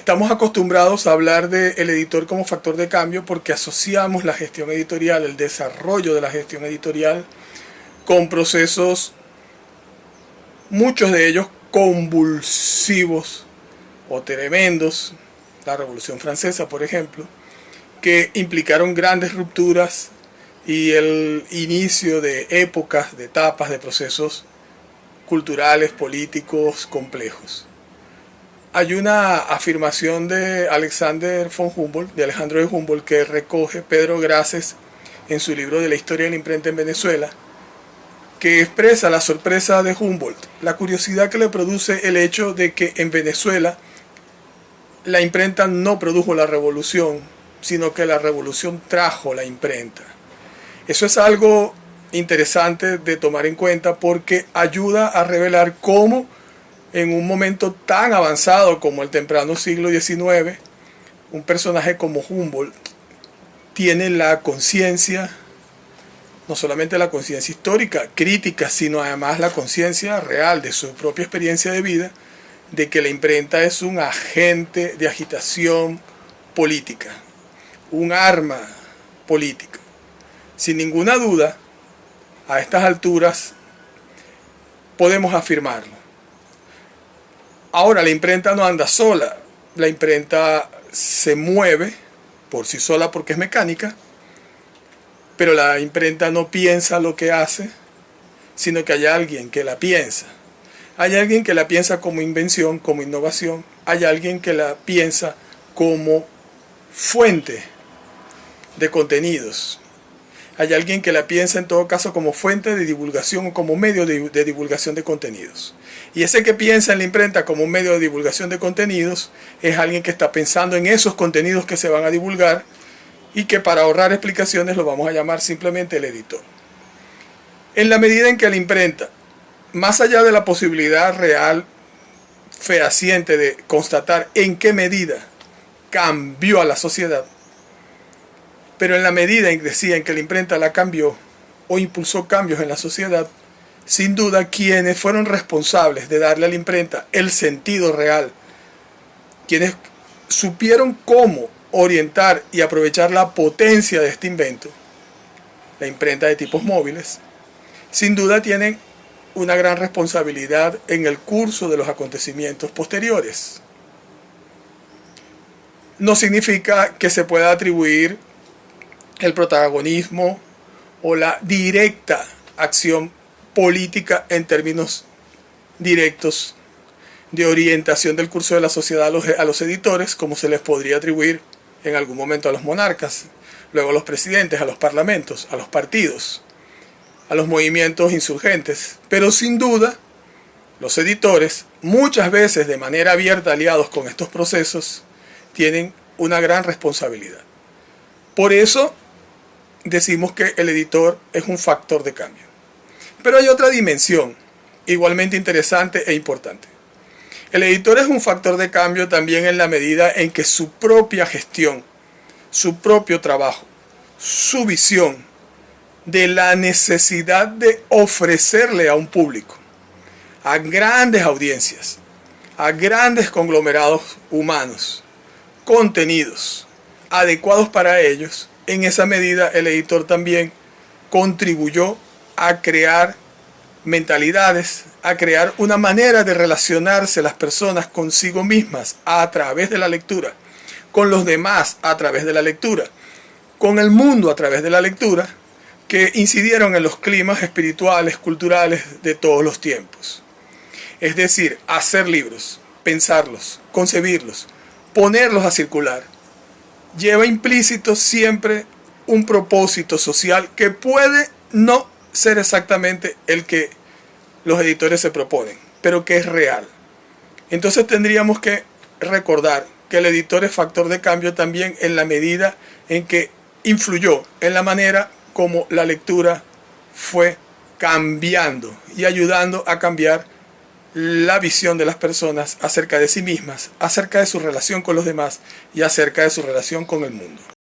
Estamos acostumbrados a hablar del editor como factor de cambio porque asociamos la gestión editorial, el desarrollo de la gestión editorial, con procesos, muchos de ellos convulsivos o tremendos, la Revolución Francesa, por ejemplo, que implicaron grandes rupturas y el inicio de épocas, de etapas, de procesos culturales, políticos complejos. Hay una afirmación de Alexander von Humboldt, de Alejandro de Humboldt, que recoge Pedro Grases en su libro de la historia de la imprenta en Venezuela, que expresa la sorpresa de Humboldt, la curiosidad que le produce el hecho de que en Venezuela la imprenta no produjo la revolución, sino que la revolución trajo la imprenta. Eso es algo interesante de tomar en cuenta porque ayuda a revelar cómo en un momento tan avanzado como el temprano siglo XIX, un personaje como Humboldt tiene la conciencia, no solamente la conciencia histórica, crítica, sino además la conciencia real de su propia experiencia de vida, de que la imprenta es un agente de agitación política, un arma política. Sin ninguna duda, a estas alturas podemos afirmarlo. Ahora, la imprenta no anda sola, la imprenta se mueve por sí sola porque es mecánica, pero la imprenta no piensa lo que hace, sino que hay alguien que la piensa. Hay alguien que la piensa como invención, como innovación, hay alguien que la piensa como fuente de contenidos. Hay alguien que la piensa en todo caso como fuente de divulgación o como medio de divulgación de contenidos. Y ese que piensa en la imprenta como un medio de divulgación de contenidos es alguien que está pensando en esos contenidos que se van a divulgar y que para ahorrar explicaciones lo vamos a llamar simplemente el editor. En la medida en que la imprenta, más allá de la posibilidad real, fehaciente de constatar en qué medida cambió a la sociedad, pero en la medida en que decía en que la imprenta la cambió o impulsó cambios en la sociedad, sin duda quienes fueron responsables de darle a la imprenta el sentido real, quienes supieron cómo orientar y aprovechar la potencia de este invento, la imprenta de tipos móviles, sin duda tienen una gran responsabilidad en el curso de los acontecimientos posteriores. No significa que se pueda atribuir el protagonismo o la directa acción política en términos directos de orientación del curso de la sociedad a los editores, como se les podría atribuir en algún momento a los monarcas, luego a los presidentes, a los parlamentos, a los partidos, a los movimientos insurgentes. Pero sin duda, los editores, muchas veces de manera abierta aliados con estos procesos, tienen una gran responsabilidad. Por eso decimos que el editor es un factor de cambio. Pero hay otra dimensión igualmente interesante e importante. El editor es un factor de cambio también en la medida en que su propia gestión, su propio trabajo, su visión de la necesidad de ofrecerle a un público, a grandes audiencias, a grandes conglomerados humanos, contenidos adecuados para ellos, en esa medida el editor también contribuyó a crear mentalidades, a crear una manera de relacionarse las personas consigo mismas a través de la lectura, con los demás a través de la lectura, con el mundo a través de la lectura, que incidieron en los climas espirituales, culturales de todos los tiempos. Es decir, hacer libros, pensarlos, concebirlos, ponerlos a circular, lleva implícito siempre un propósito social que puede no ser exactamente el que los editores se proponen, pero que es real. Entonces tendríamos que recordar que el editor es factor de cambio también en la medida en que influyó en la manera como la lectura fue cambiando y ayudando a cambiar la visión de las personas acerca de sí mismas, acerca de su relación con los demás y acerca de su relación con el mundo.